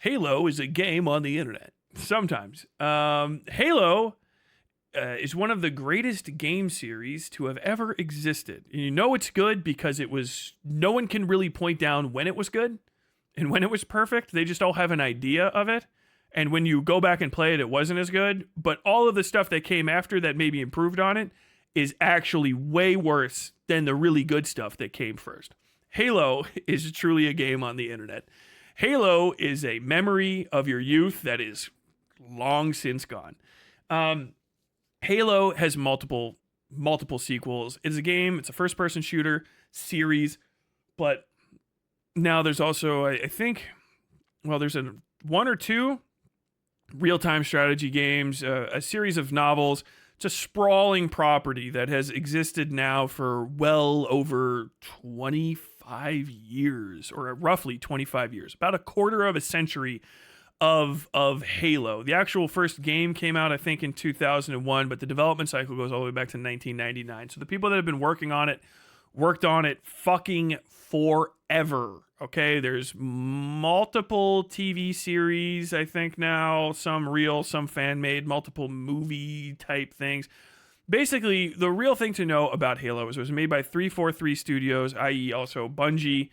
Halo is a game on the internet. Sometimes. Halo is one of the greatest game series to have ever existed. You know it's good because no one can really point down when it was good and when it was perfect. They just all have an idea of it. And when you go back and play it, it wasn't as good. But all of the stuff that came after that maybe improved on it is actually way worse than the really good stuff that came first. Halo is truly a game on the internet. Halo is a memory of your youth that is long since gone. Halo has multiple sequels. It's a game. It's a first-person shooter series, but now there's also, I think, there's one or two real-time strategy games, a series of novels. It's a sprawling property that has existed now for well over 25 years, or roughly 25 years, about a quarter of a century of Halo. The actual first game came out, I think, in 2001, but the development cycle goes all the way back to 1999. So the people that have been working on it worked on it fucking forever. Okay, there's multiple TV series, I think now, some real, some fan-made, multiple movie-type things. Basically, the real thing to know about Halo is it was made by 343 Studios, i.e. also Bungie,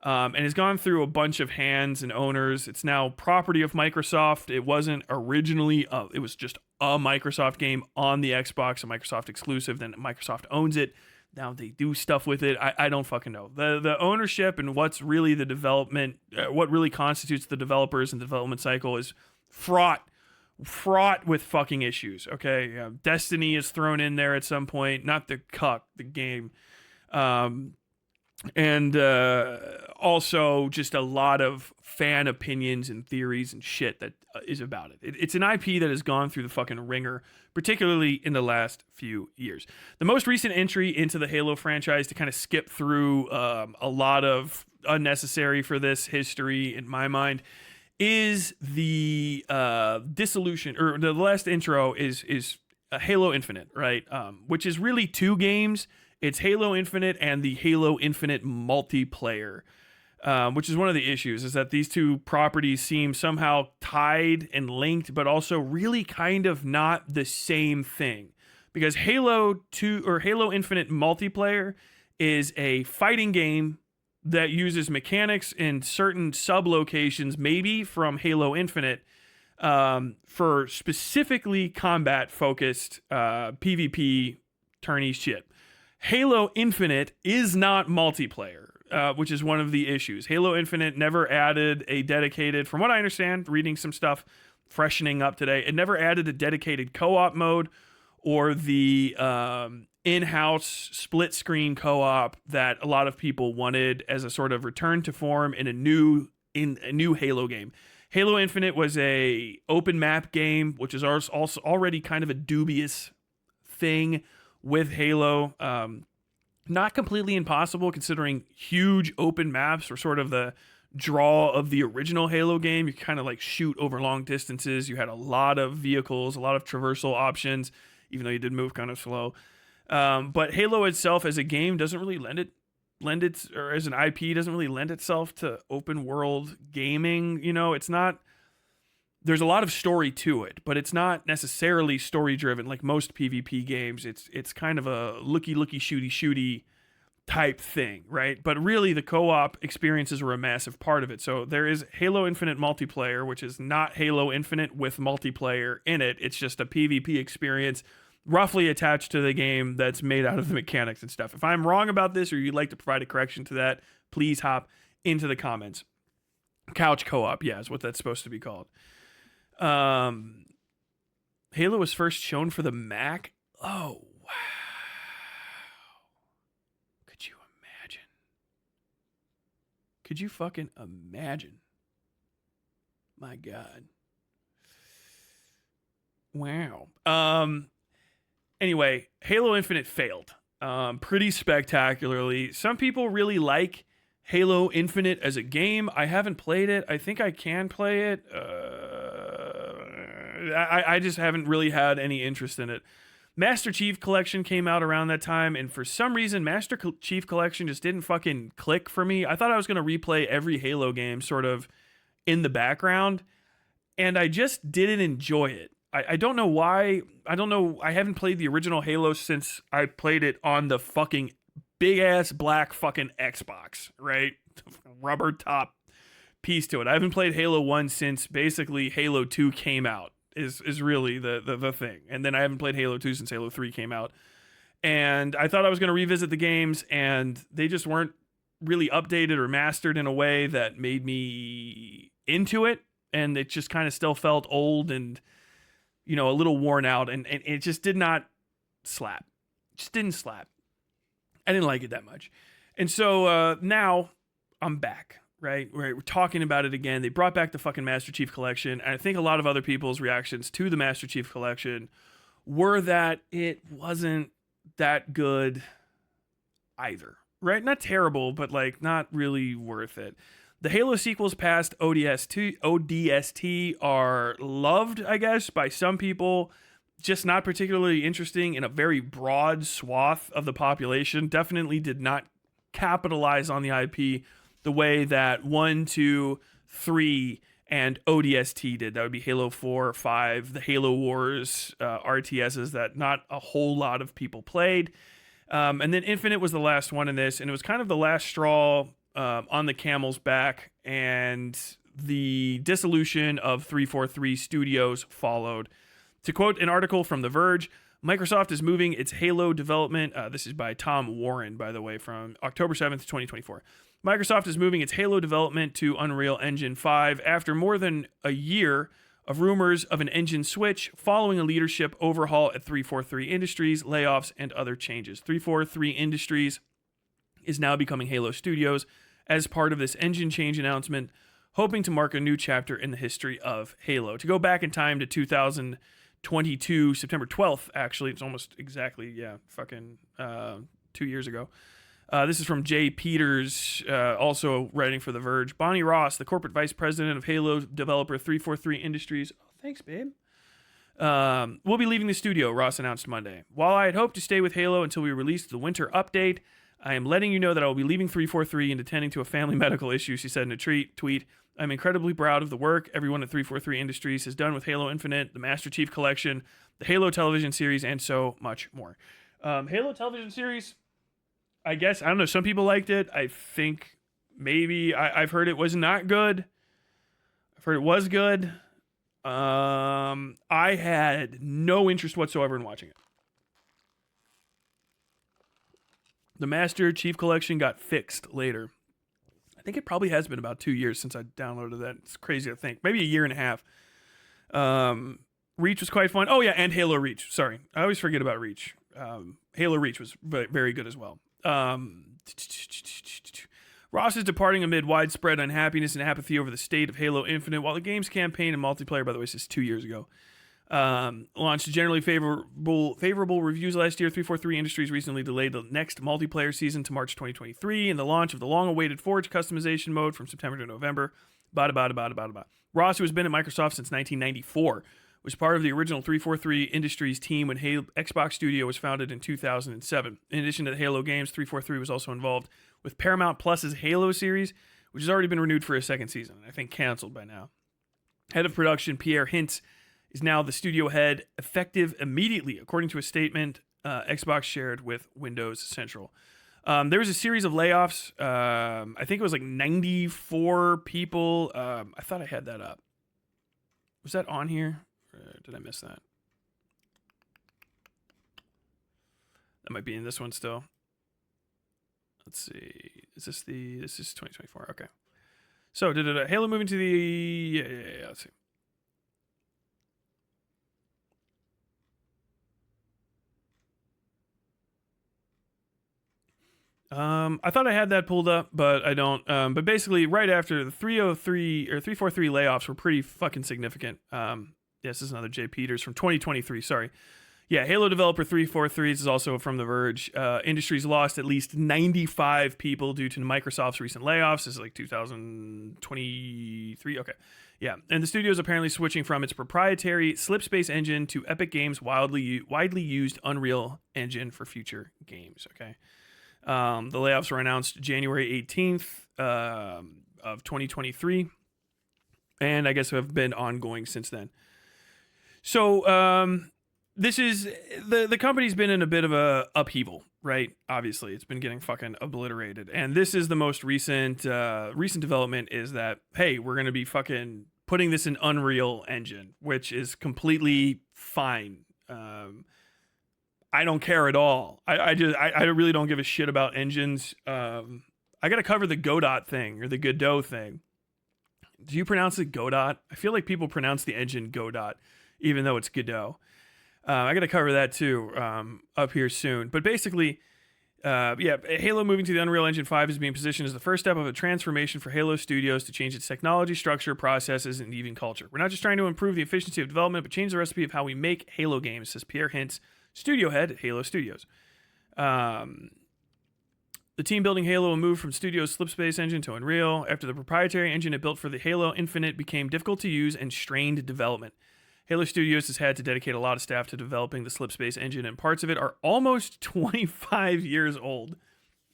and has gone through a bunch of hands and owners. It's now property of Microsoft. It wasn't originally, it was just a Microsoft game on the Xbox, a Microsoft exclusive, then Microsoft owns it. Now they do stuff with it. I don't fucking know. The ownership and what's really the development, what really constitutes the developers and the development cycle is fraught with fucking issues. Okay, Destiny is thrown in there at some point, not the game, and also just a lot of fan opinions and theories and shit that is about it. It's an IP that has gone through the fucking ringer, particularly in the last few years. The most recent entry into the Halo franchise, to kind of skip through a lot of unnecessary for this history in my mind, is the dissolution, or the last intro is Halo Infinite, right? Which is really two games. It's Halo Infinite and the Halo Infinite multiplayer. Which is one of the issues, is that these two properties seem somehow tied and linked, but also really kind of not the same thing. Because Halo Infinite multiplayer is a fighting game that uses mechanics in certain sub-locations, maybe from Halo Infinite, for specifically combat-focused PvP tourney shit. Halo Infinite is not multiplayer. Which is one of the issues. Halo Infinite never added a dedicated, from what I understand, reading some stuff, freshening up today, it never added a dedicated co-op mode or the in-house split-screen co-op that a lot of people wanted as a sort of return to form in a new Halo game. Halo Infinite was a open map game, which is also already kind of a dubious thing with Halo. Not completely impossible, considering huge open maps were sort of the draw of the original Halo game. You kind of like shoot over long distances. You had a lot of vehicles, a lot of traversal options, even though you did move kind of slow. But Halo itself as a game doesn't really or as an IP doesn't really lend itself to open world gaming. You know, it's not. There's a lot of story to it, but it's not necessarily story driven like most PvP games. It's kind of a looky shooty type thing, right? But really the co-op experiences were a massive part of it. So there is Halo Infinite multiplayer, which is not Halo Infinite with multiplayer in it. It's just a PvP experience roughly attached to the game that's made out of the mechanics and stuff. If I'm wrong about this or you'd like to provide a correction to that, please hop into the comments. Couch co-op, yeah, is what that's supposed to be called. Halo was first shown for the Mac. Oh, wow. Could you imagine? Could you fucking imagine? My God. Wow. Anyway, Halo Infinite failed. Pretty spectacularly. Some people really like Halo Infinite as a game. I haven't played it. I think I can play it. I just haven't really had any interest in it. Master Chief Collection came out around that time, and for some reason, Master Chief Collection just didn't fucking click for me. I thought I was going to replay every Halo game sort of in the background, and I just didn't enjoy it. I don't know why. I don't know. I haven't played the original Halo since I played it on the fucking big ass black fucking Xbox, right? Rubber top piece to it. I haven't played Halo 1 since basically Halo 2 came out, is really the thing. And then I haven't played Halo 2 since Halo 3 came out. And I thought I was going to revisit the games, and they just weren't really updated or mastered in a way that made me into it. And it just kind of still felt old and, you know, a little worn out, and it just did not slap. Just didn't slap. I didn't like it that much. And so now I'm back, right? We're talking about it again. They brought back the fucking Master Chief Collection, and I think a lot of other people's reactions to the Master Chief Collection were that it wasn't that good either, right? Not terrible, but like not really worth it. The Halo sequels past ODST are loved, I guess, by some people, just not particularly interesting in a very broad swath of the population. Definitely did not capitalize on the IP the way that 1, 2, 3, and ODST did. That would be Halo 4, 5, the Halo Wars RTSs that not a whole lot of people played. And then Infinite was the last one in this, and it was kind of the last straw on the camel's back, and the dissolution of 343 Studios followed. To quote an article from The Verge, Microsoft is moving its Halo development. This is by Tom Warren, by the way, from October 7th, 2024. Microsoft is moving its Halo development to Unreal Engine 5 after more than a year of rumors of an engine switch following a leadership overhaul at 343 Industries, layoffs, and other changes. 343 Industries is now becoming Halo Studios as part of this engine change announcement, hoping to mark a new chapter in the history of Halo. To go back in time to 2022, September 12th, actually, it's almost exactly, 2 years ago. This is from Jay Peters, also writing for The Verge. Bonnie Ross, the corporate vice president of Halo developer 343 Industries. Oh, thanks, babe. Will be leaving the studio, Ross announced Monday. While I had hoped to stay with Halo until we released the winter update, I am letting you know that I will be leaving 343 and attending to a family medical issue, she said in a tweet. I'm incredibly proud of the work everyone at 343 Industries has done with Halo Infinite, the Master Chief Collection, the Halo television series, and so much more. Halo television series, I guess, I don't know, some people liked it. I think maybe, I've heard it was not good. I've heard it was good. I had no interest whatsoever in watching it. The Master Chief Collection got fixed later. I think it probably has been about 2 years since I downloaded that. It's crazy to think. Maybe a year and a half. Reach was quite fun. Oh, yeah, and Halo Reach. Sorry. I always forget about Reach. Halo Reach was very good as well. Ross is departing amid widespread unhappiness and apathy over the state of Halo Infinite, while the game's campaign and multiplayer, by the way, this is 2 years ago, launched generally favorable reviews last year. 343 Industries recently delayed the next multiplayer season to March 2023 and the launch of the long-awaited Forge customization mode from September to November. Ross, who has been at Microsoft since 1994, was part of the original 343 Industries team when Xbox Studio was founded in 2007. In addition to the Halo games, 343 was also involved with Paramount Plus's Halo series, which has already been renewed for a second season, and I think canceled by now. Head of production Pierre Hintz is now the studio head, effective immediately, according to a statement Xbox shared with Windows Central. There was a series of layoffs. I think it was like 94 people. I thought I had that up. Was that on here? Or did I miss that? That might be in this one still. Let's see. This is 2024. Okay. So, Halo moving to the... Yeah. Let's see. I thought I had that pulled up, but I don't. But basically, right after the 343 layoffs were pretty fucking significant. This is another Jay Peters from 2023. Sorry. Yeah, Halo developer 343 is also from The Verge. Industries lost at least 95 people due to Microsoft's recent layoffs. This is like 2023. Okay. Yeah, and the studio is apparently switching from its proprietary Slipspace engine to Epic Games' widely used Unreal Engine for future games. Okay. The layoffs were announced January 18th of 2023. and I guess have been ongoing since then. So this is the company's been in a bit of a upheaval, right? Obviously, it's been getting fucking obliterated, and this is the most recent development is that, hey, we're gonna be fucking putting this in Unreal Engine, which is completely fine. I don't care at all. I really don't give a shit about engines. I gotta cover the Godot thing or the Godot thing. Do you pronounce it Godot? I feel like people pronounce the engine Godot, even though it's Godot. I gotta cover that too up here soon. But basically, Halo moving to the Unreal Engine 5 is being positioned as the first step of a transformation for Halo Studios to change its technology, structure, processes, and even culture. We're not just trying to improve the efficiency of development, but change the recipe of how we make Halo games, says Pierre Hintz, studio head at Halo Studios. The team building Halo will move from Studio's Slipspace engine to Unreal after the proprietary engine it built for the Halo Infinite became difficult to use and strained development. Halo Studios has had to dedicate a lot of staff to developing the Slipspace engine, and parts of it are almost 25 years old,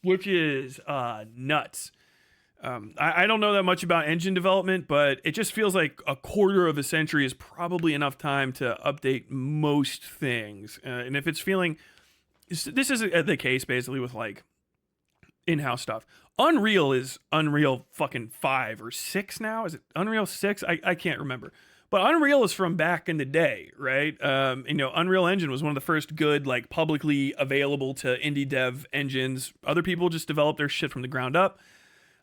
which is nuts. I don't know that much about engine development, but it just feels like a quarter of a century is probably enough time to update most things. And if it's feeling... This is the case, basically, with, like, in-house stuff. Unreal is Unreal fucking 5 or 6 now? Is it Unreal 6? I can't remember. But Unreal is from back in the day, right? Unreal Engine was one of the first good, like, publicly available to indie dev engines. Other people just developed their shit from the ground up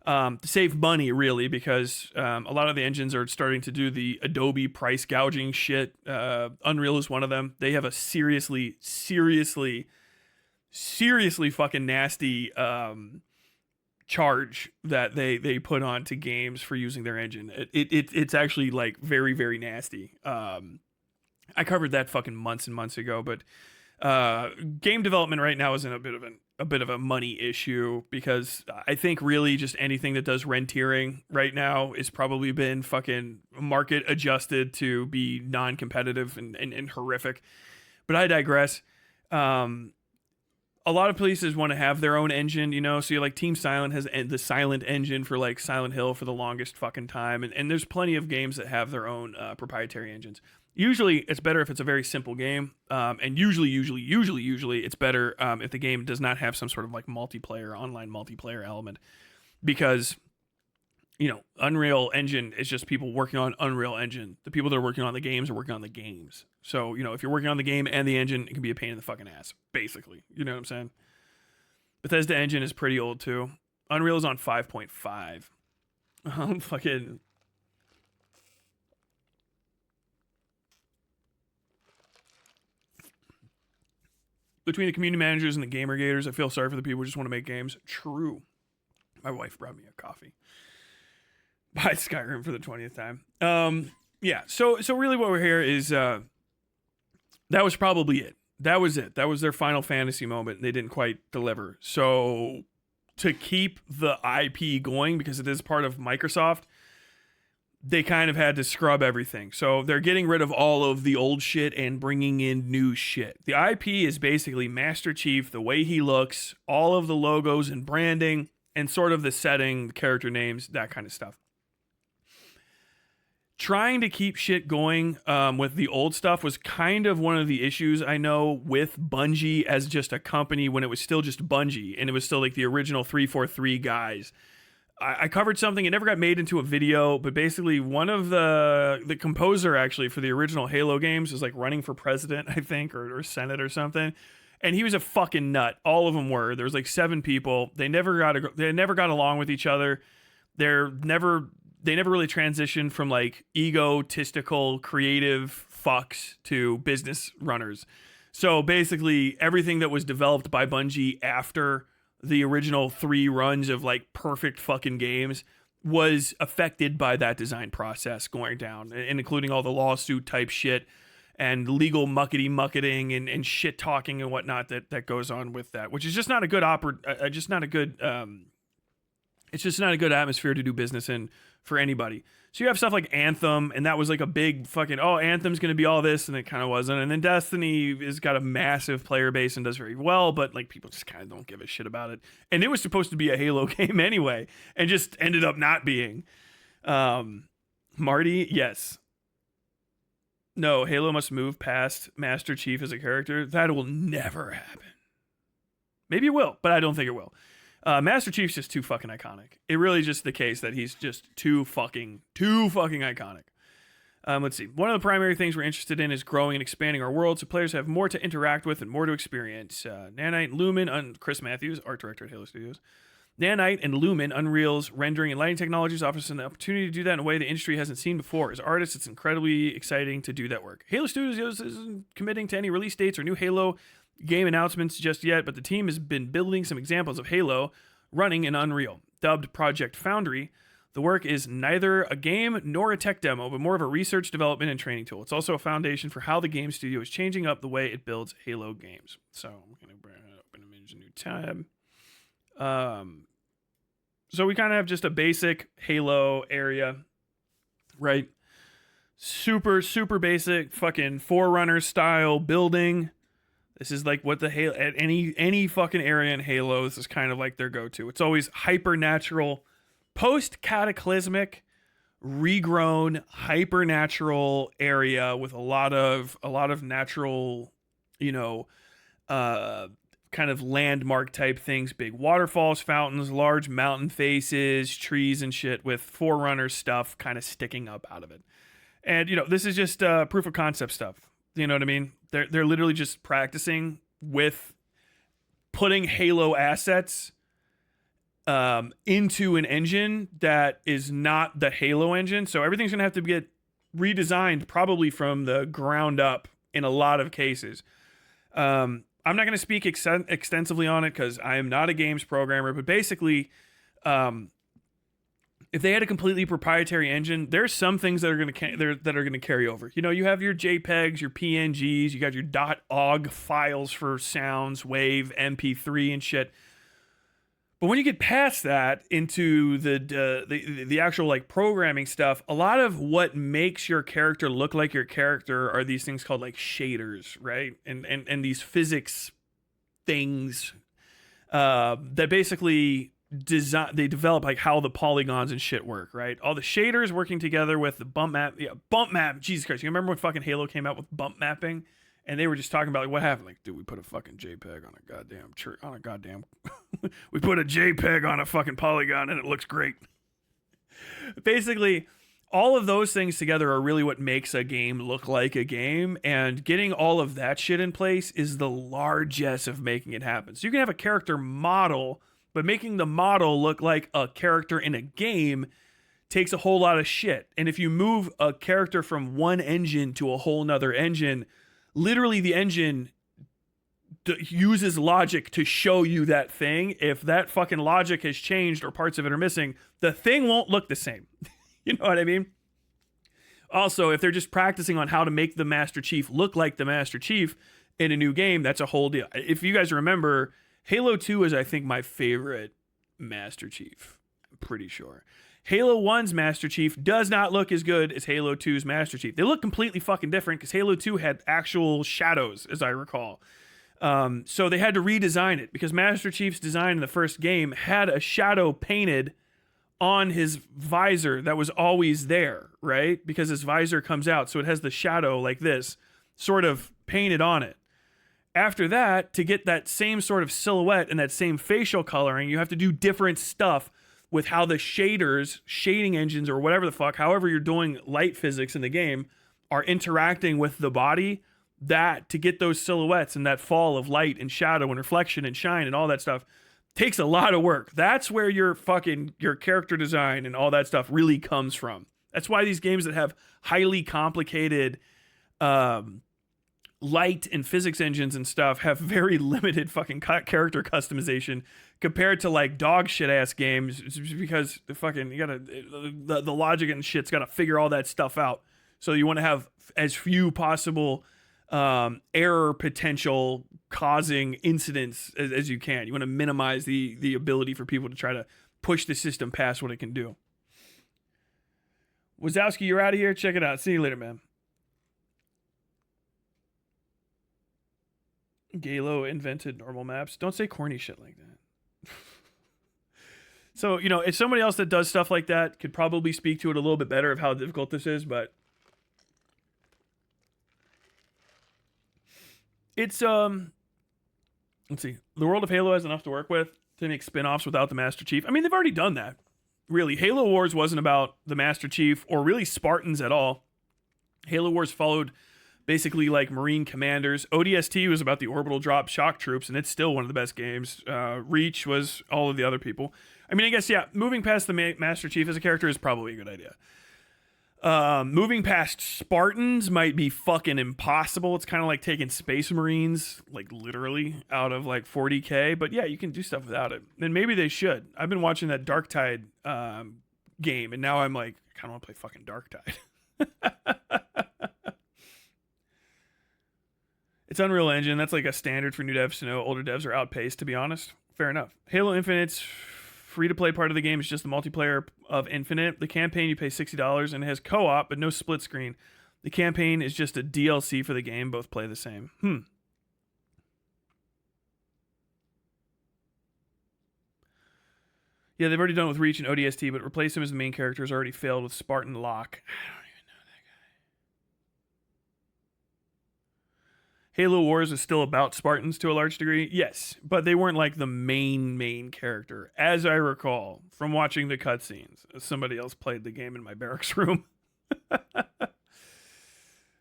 to save money, really, because a lot of the engines are starting to do the Adobe price gouging shit. Unreal is one of them. They have a seriously fucking nasty charge that they put on to games for using their engine. It's actually, like, very, very nasty. I covered that fucking months and months ago, but game development right now is in a bit of a money issue, because I think really just anything that does rentiering right now is probably been fucking market adjusted to be non-competitive and horrific. But I digress. A lot of places want to have their own engine, so you're like Team Silent has the Silent engine for, like, Silent Hill for the longest fucking time. And there's plenty of games that have their own proprietary engines. Usually it's better if it's a very simple game. And usually it's better if the game does not have some sort of, like, online multiplayer element, because, Unreal Engine is just people working on Unreal Engine. The people that are working on the games are working on the games. So, if you're working on the game and the engine, it can be a pain in the fucking ass, basically. You know what I'm saying? Bethesda engine is pretty old, too. Unreal is on 5.5. Fucking... Between the community managers and the gamer gators, I feel sorry for the people who just want to make games. True. My wife brought me a coffee. Buy Skyrim for the 20th time. So really what we're here is that was probably it. That was it. That was their Final Fantasy moment, and they didn't quite deliver. So to keep the IP going, because it is part of Microsoft, they kind of had to scrub everything. So they're getting rid of all of the old shit and bringing in new shit. The IP is basically Master Chief, the way he looks, all of the logos and branding, and sort of the setting, the character names, that kind of stuff. Trying to keep shit going with the old stuff was kind of one of the issues I know with Bungie as just a company when it was still just Bungie and it was still like the original 343 guys. I covered something, it never got made into a video, but basically one of the composer actually for the original Halo games was like running for president, I think, or Senate or something. And he was a fucking nut. All of them were. There was like 7 people. They never got along with each other. They never really transitioned from like egotistical creative fucks to business runners. So basically everything that was developed by Bungie after the original 3 runs of like perfect fucking games was affected by that design process going down, and including all the lawsuit type shit and legal mucketing and shit talking and whatnot that goes on with that, which is just not a good it's just not a good atmosphere to do business in for anybody. So you have stuff like Anthem, and that was like a big fucking, Anthem's going to be all this, and it kind of wasn't. And then Destiny has got a massive player base and does very well, but like people just kind of don't give a shit about it. And it was supposed to be a Halo game anyway, and just ended up not being. Marty, yes. No, Halo must move past Master Chief as a character. That will never happen. Maybe it will, but I don't think it will. Master Chief's just too fucking iconic. It really is just the case that he's just too fucking iconic. Let's see. One of the primary things we're interested in is growing and expanding our world so players have more to interact with and more to experience. Nanite, Lumen, Chris Matthews, art director at Halo Studios. Nanite and Lumen, Unreal's rendering and lighting technologies, offers an opportunity to do that in a way the industry hasn't seen before. As artists, it's incredibly exciting to do that work. Halo Studios isn't committing to any release dates or new Halo game announcements just yet, but the team has been building some examples of Halo running in Unreal. Dubbed Project Foundry, the work is neither a game nor a tech demo, but more of a research, development, and training tool. It's also a foundation for how the game studio is changing up the way it builds Halo games. So I'm going to open a new tab. So we kind of have just a basic Halo area, right? Super basic fucking Forerunner style building. This is like what the Halo at any fucking area in Halo, this is kind of like their go-to. It's always hyper-natural, post-cataclysmic, regrown, hyper-natural area with a lot of natural, kind of landmark type things, big waterfalls, fountains, large mountain faces, trees and shit with Forerunner stuff kind of sticking up out of it. And this is just proof of concept stuff. You know what I mean? They're literally just practicing with putting Halo assets into an engine that is not the Halo engine. So everything's going to have to get redesigned probably from the ground up in a lot of cases. I'm not going to speak extensively on it because I am not a games programmer, but basically, if they had a completely proprietary engine, there's some things that are going to carry over. You have your JPEGs, your PNGs, you got your .ogg files for sounds, WAV, MP3, and shit. But when you get past that into the actual like programming stuff, a lot of what makes your character look like your character are these things called like shaders, right? And these physics things that basically they develop like how the polygons and shit work, right? All the shaders working together with the bump map. Jesus Christ, you remember when fucking Halo came out with bump mapping? And they were just talking about like what happened. Like, dude, we put a fucking JPEG on a goddamn we put a JPEG on a fucking polygon and it looks great. Basically, all of those things together are really what makes a game look like a game, and getting all of that shit in place is the largesse of making it happen. So you can have a character model, but making the model look like a character in a game takes a whole lot of shit. And if you move a character from one engine to a whole nother engine, literally the engine uses logic to show you that thing. If that fucking logic has changed or parts of it are missing, the thing won't look the same. You know what I mean? Also, if they're just practicing on how to make the Master Chief look like the Master Chief in a new game, that's a whole deal. If you guys remember, Halo 2 is, I think, my favorite Master Chief. I'm pretty sure. Halo 1's Master Chief does not look as good as Halo 2's Master Chief. They look completely fucking different because Halo 2 had actual shadows, as I recall. So they had to redesign it because Master Chief's design in the first game had a shadow painted on his visor that was always there, right? Because his visor comes out, so it has the shadow like this, sort of painted on it. After that, to get that same sort of silhouette and that same facial coloring, you have to do different stuff with how the shading engines, or whatever the fuck, however you're doing light physics in the game, are interacting with the body, that to get those silhouettes and that fall of light and shadow and reflection and shine and all that stuff takes a lot of work. That's where your character design and all that stuff really comes from. That's why these games that have highly complicated light and physics engines and stuff have very limited fucking character customization compared to like dog shit ass games, because the fucking the logic and shit's got to figure all that stuff out. So you want to have as few possible error potential causing incidents as you can. You want to minimize the ability for people to try to push the system past what it can do. Wasowski, you're out of here. Check it out. See you later, man. Galo invented normal maps. Don't say corny shit like that. So, you know, if somebody else that does stuff like that could probably speak to it a little bit better of how difficult this is, but it's, let's see. The world of Halo has enough to work with to make spin-offs without the Master Chief. I mean, they've already done that. Really, Halo Wars wasn't about the Master Chief or really Spartans at all. Halo Wars followed basically like Marine commanders. ODST was about the orbital drop shock troops, and it's still one of the best games. Reach was all of the other people. I mean, I guess, yeah, moving past the Master Chief as a character is probably a good idea. Moving past Spartans might be fucking impossible. It's kind of like taking Space Marines, like literally, out of like 40K. But yeah, you can do stuff without it. And maybe they should. I've been watching that Darktide game, and now I'm like, I kind of want to play fucking Darktide. It's Unreal Engine. That's like a standard for new devs to know. Older devs are outpaced, to be honest. Fair enough. Halo Infinite's free-to-play part of the game is just the multiplayer of Infinite. The campaign, you pay $60, and it has co-op, but no split screen. The campaign is just a DLC for the game. Both play the same. Yeah, they've already done it with Reach and ODST, but replace him as the main character has already failed with Spartan Locke. I don't even know that guy. Halo Wars is still about Spartans to a large degree. Yes, but they weren't like the main character. As I recall from watching the cutscenes, somebody else played the game in my barracks room.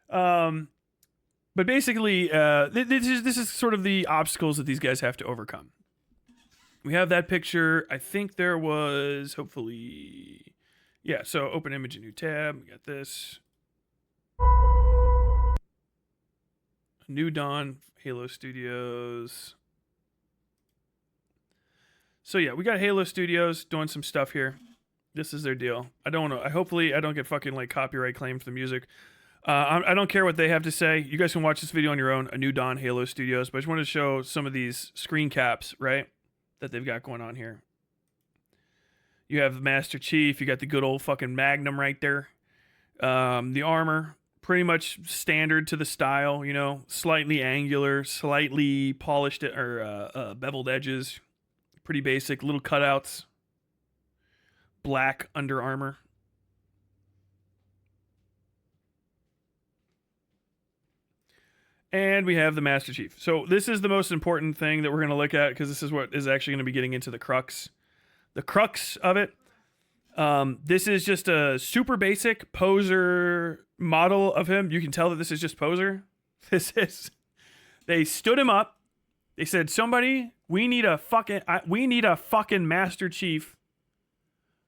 But basically, this is sort of the obstacles that these guys have to overcome. We have that picture. I think there was, hopefully, yeah, so open image, a new tab. We got this. New Dawn, Halo Studios. So yeah, we got Halo Studios doing some stuff here. This is their deal. I don't know. Hopefully I don't get fucking like copyright claim for the music. I don't care what they have to say. You guys can watch this video on your own. A New Dawn, Halo Studios. But I just wanted to show some of these screen caps, right, that they've got going on here. You have the Master Chief. You got the good old fucking Magnum right there. The armor, pretty much standard to the style, you know, slightly angular, slightly polished or beveled edges. Pretty basic, little cutouts. Black under armor. And we have the Master Chief. So this is the most important thing that we're going to look at, because this is what is actually going to be getting into the crux. The crux of it. This is just a super basic poser model of him. You can tell that this is just poser. They stood him up. They said, somebody, we need a fucking Master Chief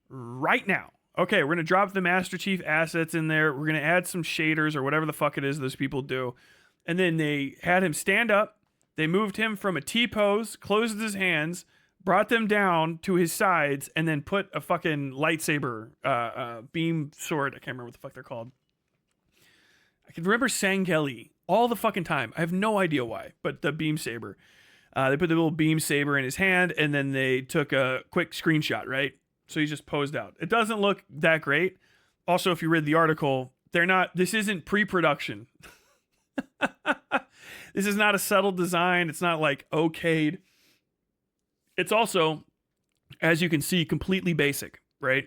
right now. Okay, we're going to drop the Master Chief assets in there. We're going to add some shaders or whatever the fuck it is those people do. And then they had him stand up. They moved him from a T-pose, closed his hands, brought them down to his sides, and then put a fucking lightsaber, beam sword. I can't remember what the fuck they're called. I can remember Sangeli all the fucking time. I have no idea why, but the beam saber. They put the little beam saber in his hand, and then they took a quick screenshot, right? So he's just posed out. It doesn't look that great. Also, if you read the article, this isn't pre-production. This is not a subtle design. It's not like okayed. It's also, as you can see, completely basic, right?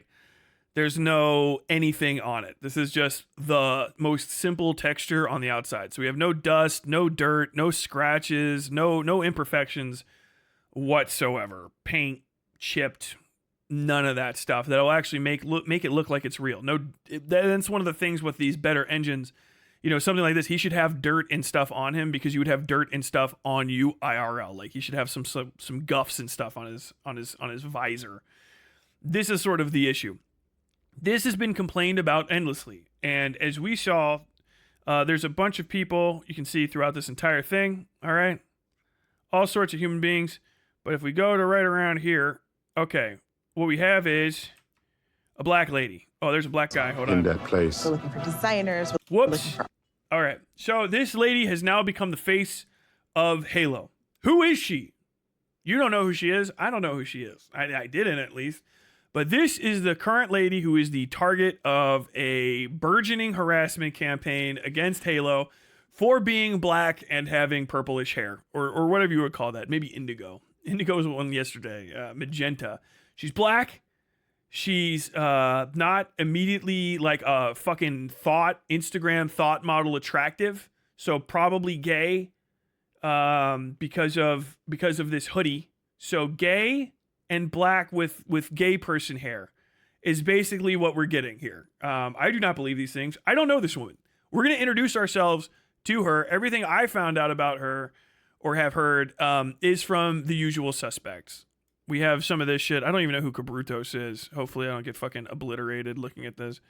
There's no anything on it. This is just the most simple texture on the outside. So we have no dust, no dirt, no scratches, no imperfections whatsoever. Paint, chipped, none of that stuff. That'll actually make it look like it's real. That's one of the things with these better engines. You know, something like this, he should have dirt and stuff on him, because you would have dirt and stuff on you IRL. Like, he should have some guffs and stuff on his visor. This is sort of the issue. This has been complained about endlessly. And as we saw, there's a bunch of people you can see throughout this entire thing. All right. All sorts of human beings. But if we go to right around here, okay, what we have is a black lady. Oh, there's a black guy. Hold on. In that place. We're looking for designers. Whoops. All right. So this lady has now become the face of Halo. Who is she? You don't know who she is. I don't know who she is. I didn't, at least. But this is the current lady who is the target of a burgeoning harassment campaign against Halo for being black and having purplish hair, or whatever you would call that. Maybe indigo. Indigo was one yesterday. Magenta. She's black. She's not immediately like a fucking Instagram thought model attractive. So probably gay because of this hoodie. So gay and black with gay person hair is basically what we're getting here. I do not believe these things. I don't know this woman. We're going to introduce ourselves to her. Everything I found out about her or have heard is from the usual suspects. We have some of this shit. I don't even know who Cabrutos is. Hopefully I don't get fucking obliterated looking at this.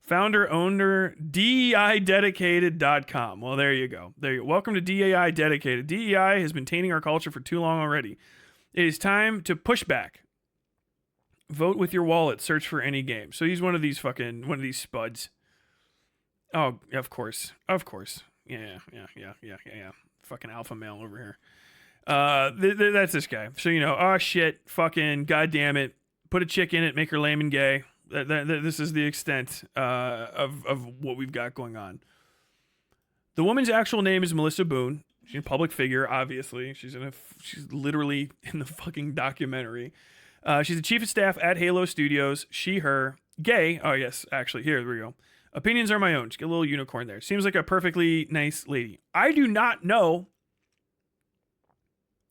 Founder, owner, DEIdedicated.com. Well, there you go. Welcome to DEI Dedicated. DEI has been tainting our culture for too long already. It is time to push back. Vote with your wallet. Search for any game. So he's one of these spuds. Oh, of course. Yeah. Fucking alpha male over here. That's this guy. So, oh shit, fucking goddamn it. Put a chick in it, make her lame and gay. This is the extent of what we've got going on. The woman's actual name is Melissa Boone. She's a public figure, obviously. She's literally in the fucking documentary. She's the chief of staff at Halo Studios. She, her, gay. Oh yes, actually, here we go. Opinions are my own. Just get a little unicorn there. Seems like a perfectly nice lady. I do not know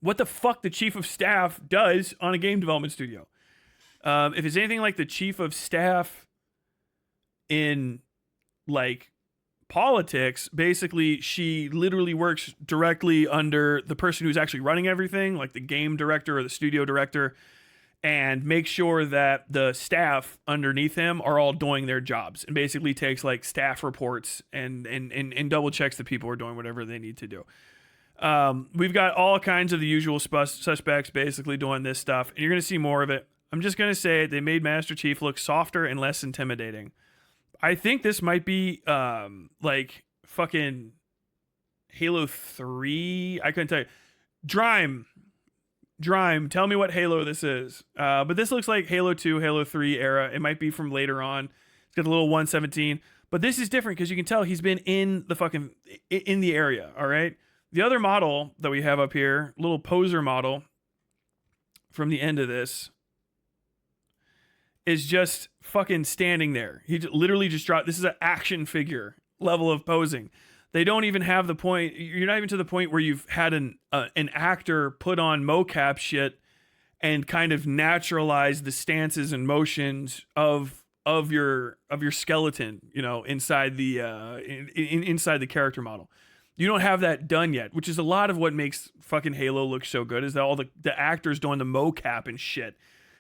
what the fuck the chief of staff does on a game development studio. If it's anything like the chief of staff in like politics, basically she literally works directly under the person who's actually running everything, like the game director or the studio director, and make sure that the staff underneath him are all doing their jobs, and basically takes like staff reports and double checks that people are doing whatever they need to do. We've got all kinds of the usual suspects basically doing this stuff, and you're going to see more of it. I'm just going to say they made Master Chief look softer and less intimidating. I think this might be like fucking Halo 3. I couldn't tell you. Drime, tell me what Halo this is. But this looks like Halo 2, Halo 3 era. It might be from later on. It's got the little 117. But this is different because you can tell he's been in the area, all right? The other model that we have up here, little poser model from the end of this, is just fucking standing there. He literally just dropped. This is an action figure level of posing. They don't even have the point. You're not even to the point where you've had an actor put on mocap shit and kind of naturalize the stances and motions of your skeleton, inside the inside the character model. You don't have that done yet, which is a lot of what makes fucking Halo look so good, is that all the actors doing the mocap and shit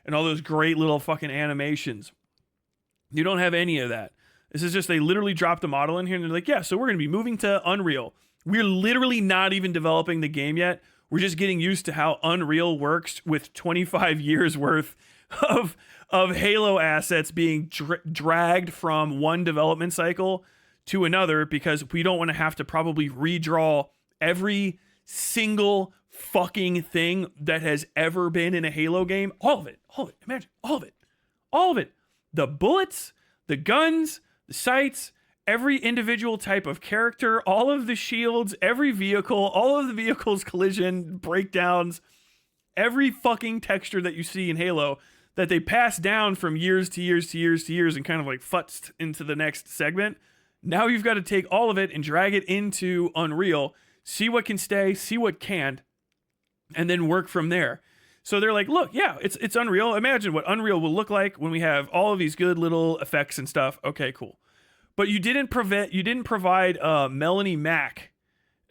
and all those great little fucking animations. You don't have any of that. This is just, they literally dropped a model in here and they're like, yeah, so we're going to be moving to Unreal. We're literally not even developing the game yet. We're just getting used to how Unreal works with 25 years worth of Halo assets being dragged from one development cycle to another, because we don't want to have to probably redraw every single fucking thing that has ever been in a Halo game. All of it. Imagine all of it. The bullets, the guns, the sights, every individual type of character, all of the shields, every vehicle, all of the vehicle's collision breakdowns, every fucking texture that you see in Halo that they pass down from years to years to years to years and kind of like futzed into the next segment. Now you've got to take all of it and drag it into Unreal, see what can stay, see what can't, and then work from there. So they're like, look, yeah, it's Unreal. Imagine what Unreal will look like when we have all of these good little effects and stuff. Okay, cool. But you didn't provide Melanie Mack,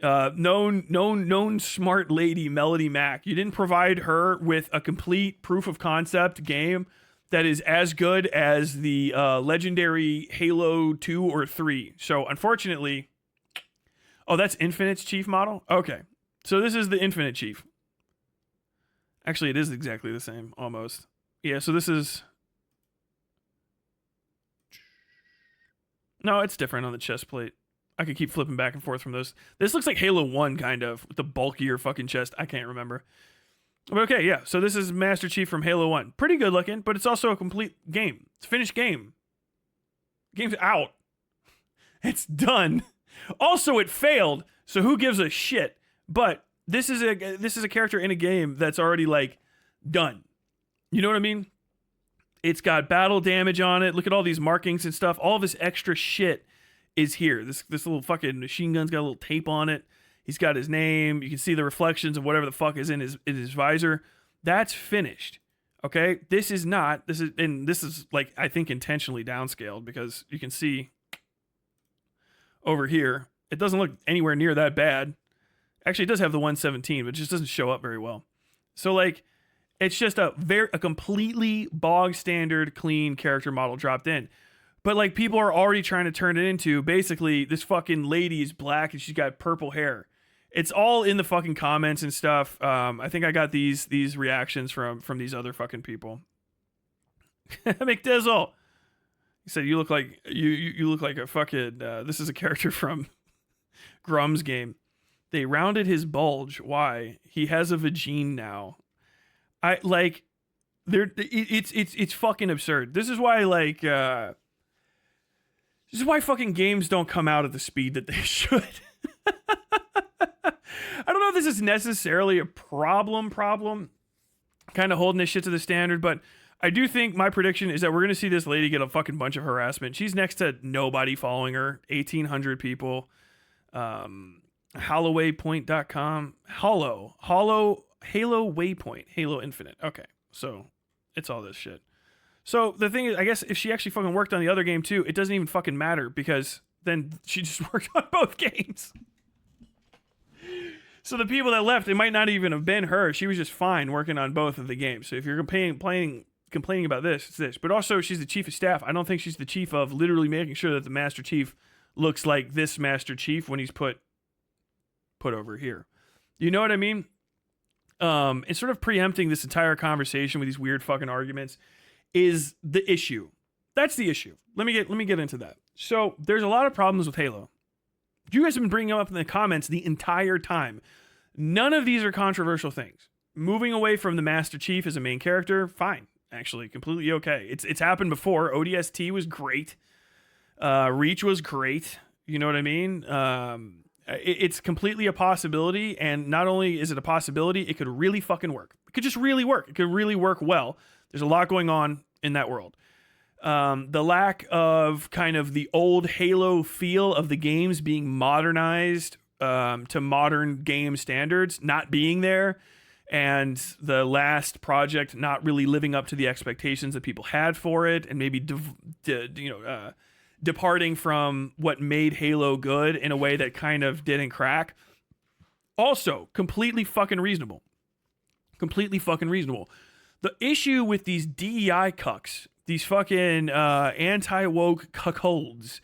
known smart lady Melody Mack. You didn't provide her with a complete proof of concept game that is as good as the legendary Halo 2 or 3. So unfortunately, that's Infinite's Chief model? Okay. So this is the Infinite Chief. Actually, it is exactly the same, almost. Yeah, so this is... No, it's different on the chest plate. I could keep flipping back and forth from those. This looks like Halo 1, kind of, with the bulkier fucking chest. I can't remember. But okay, yeah, so this is Master Chief from Halo 1. Pretty good looking, but it's also a complete game. It's a finished game. Game's out. It's done. Also, it failed, so who gives a shit? But this is a character in a game that's already, like, done. You know what I mean? It's got battle damage on it. Look at all these markings and stuff. All this extra shit is here. This little fucking machine gun's got a little tape on it. He's got his name. You can see the reflections of whatever the fuck is in his visor. That's finished. Okay? This is like, I think, intentionally downscaled, because you can see over here, it doesn't look anywhere near that bad. Actually, it does have the 117, but it just doesn't show up very well. So, like, it's just a completely bog standard, clean character model dropped in. But, like, people are already trying to turn it into, basically, this fucking lady is black and she's got purple hair. It's all in the fucking comments and stuff. I think I got these reactions from these other fucking people. McDizzle. He said, you look like you look like a fucking this is a character from Grum's game. They rounded his bulge. Why? He has a vagine now. I like it's fucking absurd. This is why this is why fucking games don't come out at the speed that they should. I don't know if this is necessarily a problem, kind of holding this shit to the standard, but I do think my prediction is that we're going to see this lady get a fucking bunch of harassment. She's next to nobody following her, 1,800 people. HaloWaypoint.com. Halo Waypoint. Halo Infinite. Okay, so it's all this shit. So the thing is, I guess if she actually fucking worked on the other game too, it doesn't even fucking matter, because then she just worked on both games. So the people that left, it might not even have been her. She was just fine working on both of the games. So if you're complaining about this, it's this. But also, she's the chief of staff. I don't think she's the chief of literally making sure that the Master Chief looks like this Master Chief when he's put over here. You know what I mean? And sort of preempting this entire conversation with these weird fucking arguments is the issue. That's the issue. Let me get into that. So there's a lot of problems with Halo. You guys have been bringing them up in the comments the entire time. None of these are controversial things. Moving away from the Master Chief as a main character, fine. Actually, completely okay. It's happened before. ODST was great. Reach was great. You know what I mean? It's completely a possibility, and not only is it a possibility, it could really fucking work. It could just really work. It could really work well. There's a lot going on in that world. The lack of kind of the old Halo feel of the games being modernized to modern game standards not being there, and the last project not really living up to the expectations that people had for it, and maybe departing from what made Halo good in a way that kind of didn't crack. Also, completely fucking reasonable. Completely fucking reasonable. The issue with these DEI cucks, these fucking anti-woke cuckolds,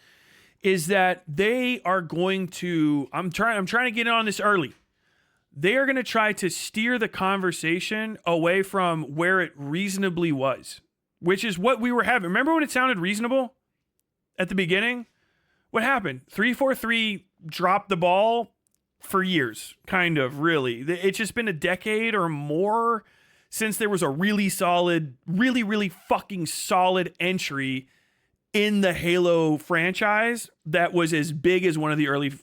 is that they are going to, I'm trying to get in on this early. They are going to try to steer the conversation away from where it reasonably was, which is what we were having. Remember when it sounded reasonable at the beginning? What happened? 343 dropped the ball for years, kind of, really. It's just been a decade or more since there was a really solid, really fucking solid entry in the Halo franchise that was as big as one of the early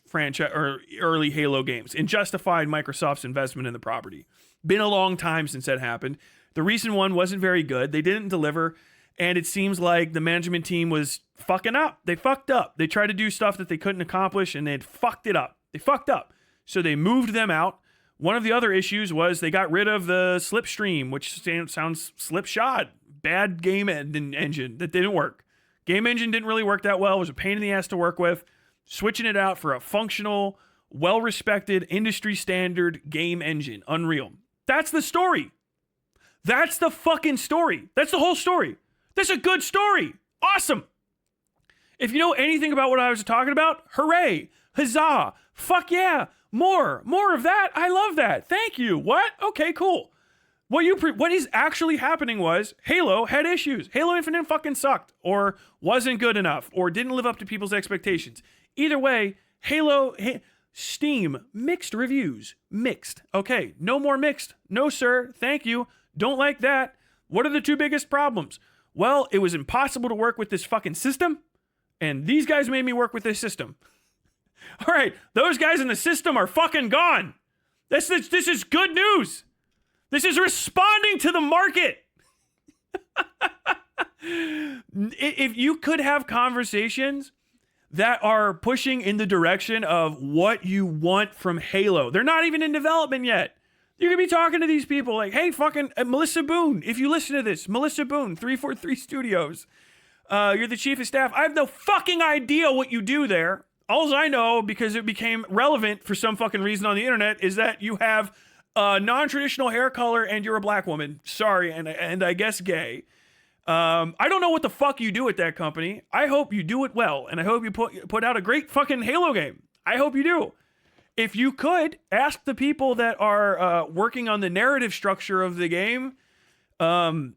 early Halo games and justified Microsoft's investment in the property. Been a long time since that happened. The recent one wasn't very good. They didn't deliver, and it seems like the management team was fucking up. They fucked up. They tried to do stuff that they couldn't accomplish, and they fucked it up. They fucked up. So they moved them out. One of the other issues was they got rid of the slipstream, which sounds slipshod. Bad game engine that didn't work. Game engine didn't really work that well. It was a pain in the ass to work with. Switching it out for a functional, well-respected, industry standard game engine. Unreal. That's the story. That's the fucking story. That's the whole story. That's a good story. Awesome. If you know anything about what I was talking about, hooray. Huzzah. Fuck yeah. More of that. I love that. Thank you. What? Okay, cool. What is actually happening was Halo had issues. Halo Infinite fucking sucked, or wasn't good enough, or didn't live up to people's expectations. Either way, Steam, mixed reviews. Mixed. Okay, no more mixed. No, sir. Thank you. Don't like that. What are the two biggest problems? Well, it was impossible to work with this fucking system, and these guys made me work with this system. All right, those guys in the system are fucking gone. This is good news. This is responding to the market. If you could have conversations that are pushing in the direction of what you want from Halo, they're not even in development yet. You could be talking to these people like, hey, fucking Melissa Boone, if you listen to this, Melissa Boone, 343 Studios, you're the chief of staff. I have no fucking idea what you do there. All I know, because it became relevant for some fucking reason on the internet, is that you have a non-traditional hair color and you're a black woman. Sorry, and I guess gay. I don't know what the fuck you do at that company. I hope you do it well, and I hope you put out a great fucking Halo game. I hope you do. If you could, ask the people that are working on the narrative structure of the game. I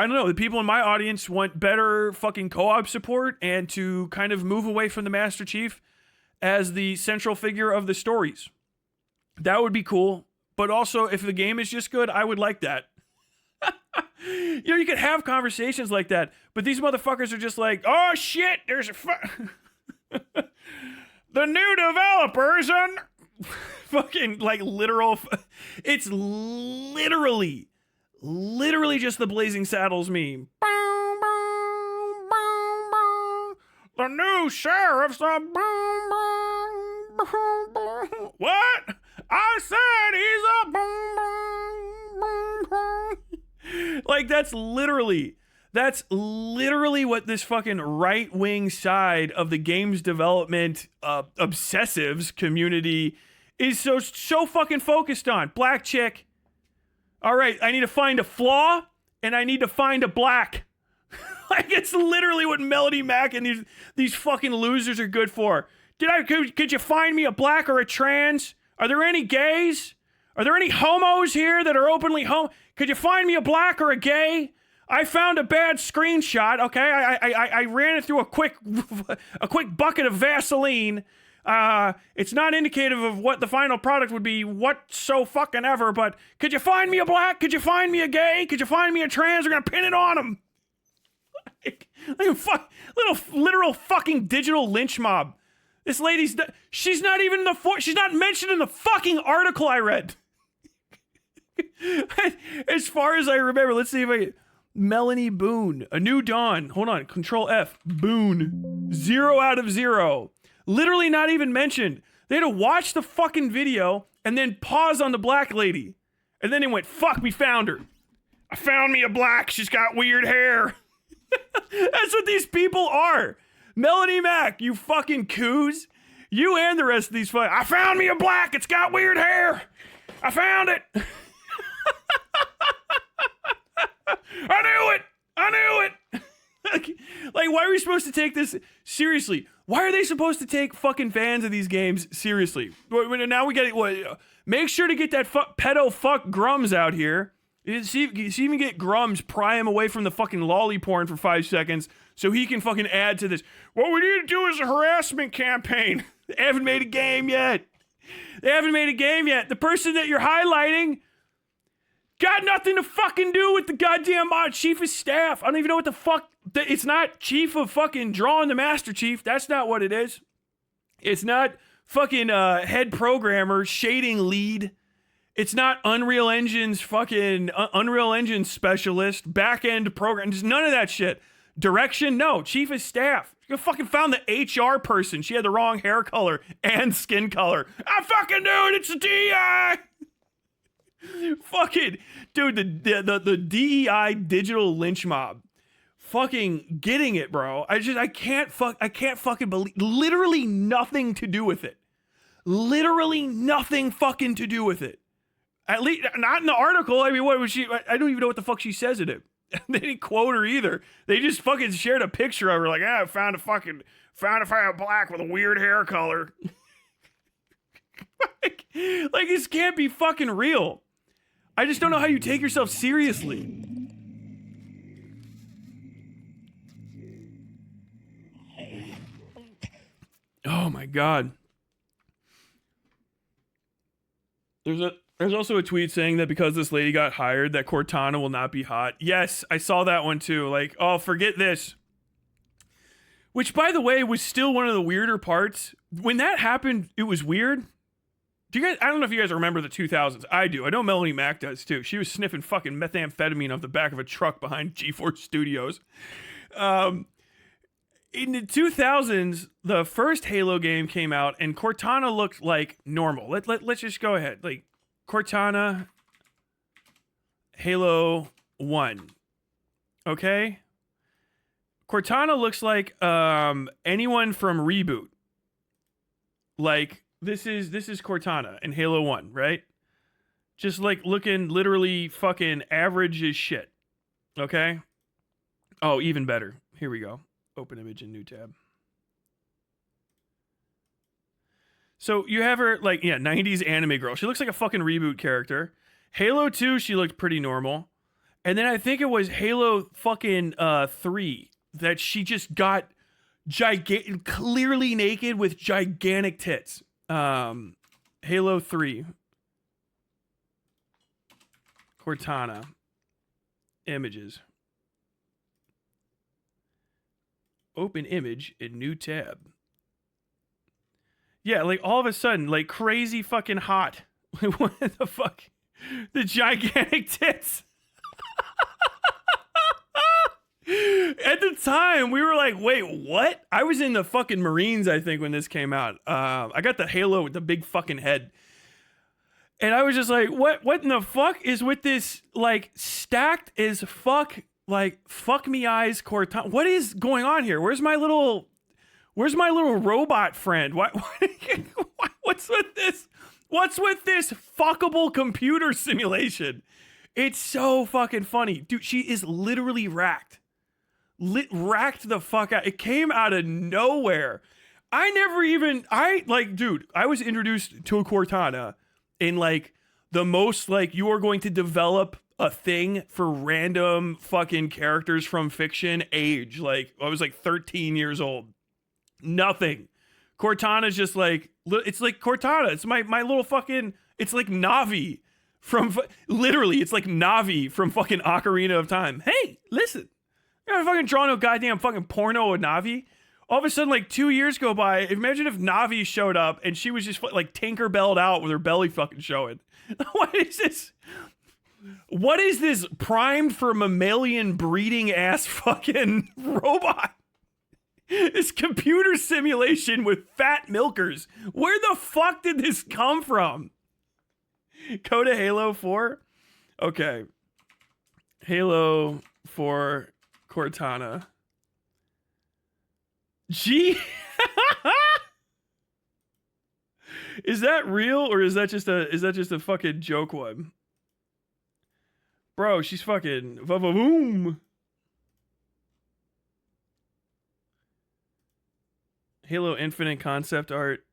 don't know, the people in my audience want better fucking co-op support and to kind of move away from the Master Chief as the central figure of the stories. That would be cool. But also, if the game is just good, I would like that. You know, you could have conversations like that, but these motherfuckers are just like, oh shit, there's a the new developers on fucking like literal. It's literally just the Blazing Saddles meme. The new sheriff's a what? I said he's a like that's literally what this fucking right-wing side of the games development obsessives community is so fucking focused on. Black chick. All right, I need to find a flaw and I need to find a black. Like it's literally what Melody Mac and these fucking losers are good for. Could you find me a black or a trans? Are there any gays? Are there any homos here that are openly Could you find me a black or a gay? I found a bad screenshot. Okay, I ran it through a quick bucket of Vaseline. It's not indicative of what the final product would be whatsoever, but could you find me a black? Could you find me a gay? Could you find me a trans? We're gonna pin it on them. like literal fucking digital lynch mob. This lady's she's not even she's not mentioned in the fucking article I read. As far as I remember, let's see if I Melanie Boone, A New Dawn. Hold on, Control F. Boone. 0 out of 0. Literally not even mentioned. They had to watch the fucking video and then pause on the black lady. And then they went, fuck, we found her. I found me a black. She's got weird hair. That's what these people are. Melody Mac, you fucking coos. You and the rest of these fucking... I found me a black. It's got weird hair. I found it. I knew it. Like, why are we supposed to take this seriously? Why are they supposed to take fucking fans of these games seriously? Now we get it. Make sure to get that pedo fuck Grums out here. See if you can get Grums, pry him away from the fucking lolly porn for 5 seconds so he can fucking add to this. What we need to do is a harassment campaign. They haven't made a game yet. The person that you're highlighting got nothing to fucking do with the goddamn chief of staff. I don't even know what the fuck. It's not chief of fucking drawing the Master Chief. That's not what it is. It's not fucking head programmer, shading lead. It's not Unreal Engine's fucking Unreal Engine specialist, back-end program. Just none of that shit. Direction? No. Chief of staff. You fucking found the HR person. She had the wrong hair color and skin color. I fucking knew it. It's a DEI. Fucking dude, the DEI digital lynch mob, fucking getting it, bro. I can't fucking believe. Literally nothing to do with it. Literally nothing fucking to do with it. At least not in the article. I mean, what was she? I don't even know what the fuck she says in it. They didn't quote her either. They just fucking shared a picture of her, like, I found a black with a weird hair color. like this can't be fucking real. I just don't know how you take yourself seriously. Oh my god. There's also a tweet saying that because this lady got hired, that Cortana will not be hot. Yes, I saw that one too. Like, oh, forget this. Which, by the way, was still one of the weirder parts. When that happened, it was weird. Do you guys? I don't know if you guys remember the 2000s. I do. I know Melanie Mac does too. She was sniffing fucking methamphetamine off the back of a truck behind G4 Studios. In the 2000s, the first Halo game came out, and Cortana looked like normal. Let's just go ahead. Like, Cortana, Halo 1. Okay? Cortana looks like anyone from Reboot. Like, this is Cortana in Halo 1, right? Just like looking literally fucking average as shit. Okay? Oh, even better. Here we go. Open image in new tab. So you have her, like, 90s anime girl. She looks like a fucking Reboot character. Halo 2, she looked pretty normal. And then I think it was Halo fucking 3 that she just got clearly naked with gigantic tits. Halo 3. Cortana. Images. Open image in new tab. Yeah, like all of a sudden, like crazy fucking hot. Like, what the fuck? The gigantic tits. At the time, we were like, wait, what? I was in the fucking Marines, I think, when this came out. I got the Halo with the big fucking head. And I was just like, what in the fuck is with this, like, stacked as fuck, like, fuck me eyes Cortana? What is going on here? Where's my little robot friend? What's with this? What's with this fuckable computer simulation? It's so fucking funny. Dude, she is literally racked. Racked the fuck out. It came out of nowhere. I was introduced to a Cortana in, like, the most, like, you are going to develop a thing for random fucking characters from fiction age. Like, I was like 13 years old. Nothing. Cortana's just like, it's like Cortana. It's my little fucking, it's like Navi from, literally, it's like Navi from fucking Ocarina of Time. Hey, listen, you haven't fucking drawn no goddamn fucking porno of Navi. All of a sudden, like 2 years go by. Imagine if Navi showed up and she was just like Tinkerbelled out with her belly fucking showing. What is this? What is this primed for mammalian breeding ass fucking robot? This computer simulation with fat milkers. Where the fuck did this come from? Go to Halo 4? Okay. Halo 4 Cortana. Gee. Is that real or is that just a fucking joke one? Bro, she's fucking va-va-boom. Halo Infinite concept art.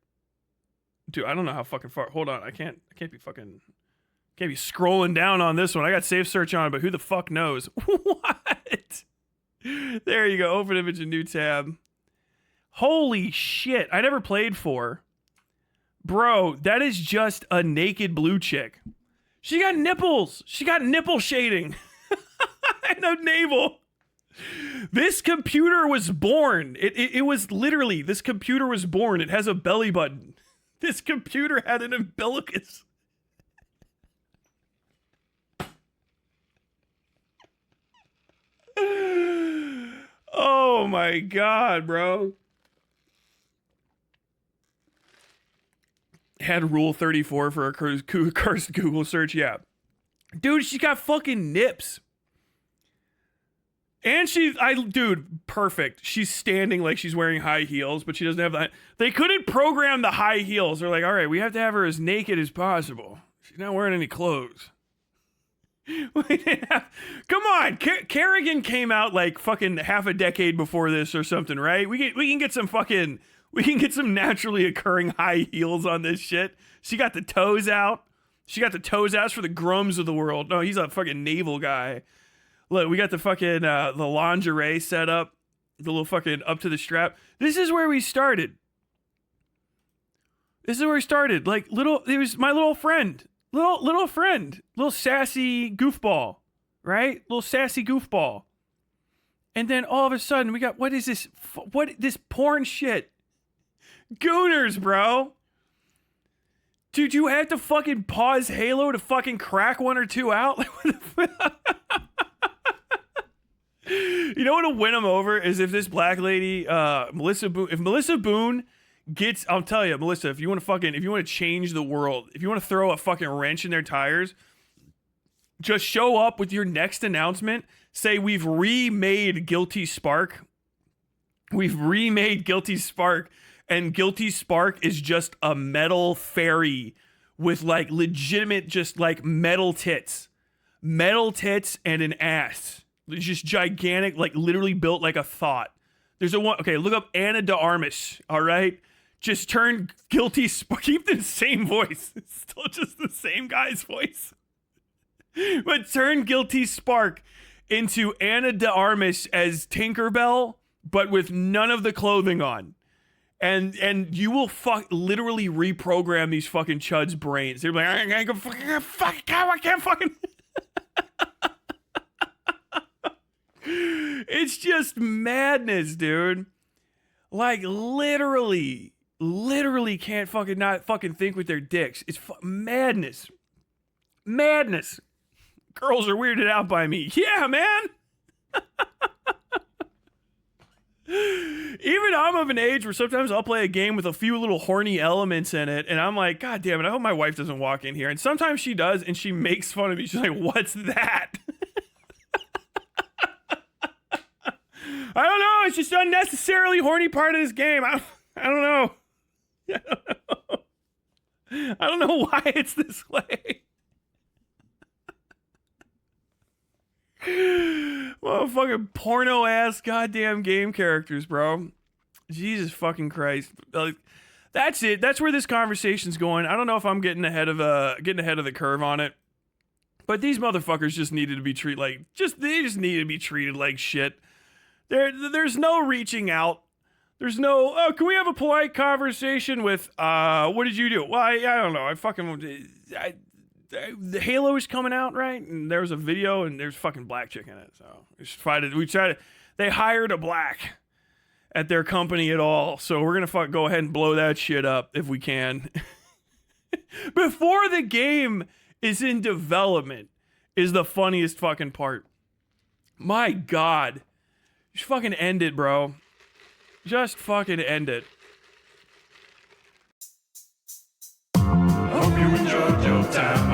Dude, I don't know how fucking far. Hold on, I can't be scrolling down on this one. I got safe search on, but who the fuck knows? What? There you go. Open image in new tab. Holy shit. I never played 4. Bro, that is just a naked blue chick. She got nipples. She got nipple shading. And a navel. This computer was born. It was literally, this computer was born. It has a belly button. This computer had an umbilicus. Oh my god, bro. Had Rule 34 for a cursed Google search, yeah. Dude, she's got fucking nips. And dude, perfect. She's standing like she's wearing high heels, but she doesn't have that. They couldn't program the high heels. They're like, all right, we have to have her as naked as possible. She's not wearing any clothes. Come on, Kerrigan came out like fucking half a decade before this or something, right? We can get some naturally occurring high heels on this shit. She got the toes out. She got the toes out for the Grums of the world. No, he's a fucking naval guy. Look, we got the fucking the lingerie set up, the little fucking up to the strap. This is where we started. Like it was my little friend, little sassy goofball, right? Little sassy goofball. And then all of a sudden we got, what is this? What this porn shit? Gooners, bro. Dude, you have to fucking pause Halo to fucking crack one or two out? Like, what the You know what'll win them over is if this black lady, Melissa Boone gets, I'll tell you, Melissa, if you want to change the world, if you want to throw a fucking wrench in their tires, just show up with your next announcement. Say, we've remade Guilty Spark. We've remade Guilty Spark. And Guilty Spark is just a metal fairy with like legitimate, just like metal tits and an ass. It's just gigantic, like literally built like a thought. There's a one. Okay, look up Anna de Armas. All right, just turn Guilty Spark. Keep the same voice. It's still just the same guy's voice. But turn Guilty Spark into Anna de Armas as Tinkerbell, but with none of the clothing on. And you will literally reprogram these fucking chuds' brains. They're like, I can't fucking. It's just madness, dude. Like literally can't fucking not fucking think with their dicks. It's madness. Madness. Girls are weirded out by me. Yeah, man. Even I'm of an age where sometimes I'll play a game with a few little horny elements in it, and I'm like, God damn it, I hope my wife doesn't walk in here. And sometimes she does, and she makes fun of me. She's like, what's that? I don't know. It's just unnecessarily horny part of this game. I don't know. I don't know why it's this way. Motherfucking porno ass goddamn game characters, bro. Jesus fucking Christ. Like, that's it. That's where this conversation's going. I don't know if I'm getting ahead of the curve on it. But these motherfuckers just needed to be treated like they just needed to be treated like shit. There's no reaching out. There's no, oh, can we have a polite conversation with, what did you do? Well, I don't know. The Halo is coming out, right? And there was a video, and there's fucking black chick in it. So they hired a black at their company at all. So we're gonna go ahead and blow that shit up if we can. Before the game is in development is the funniest fucking part. My God. Just fucking end it, bro. Just fucking end it. Hope you enjoyed your time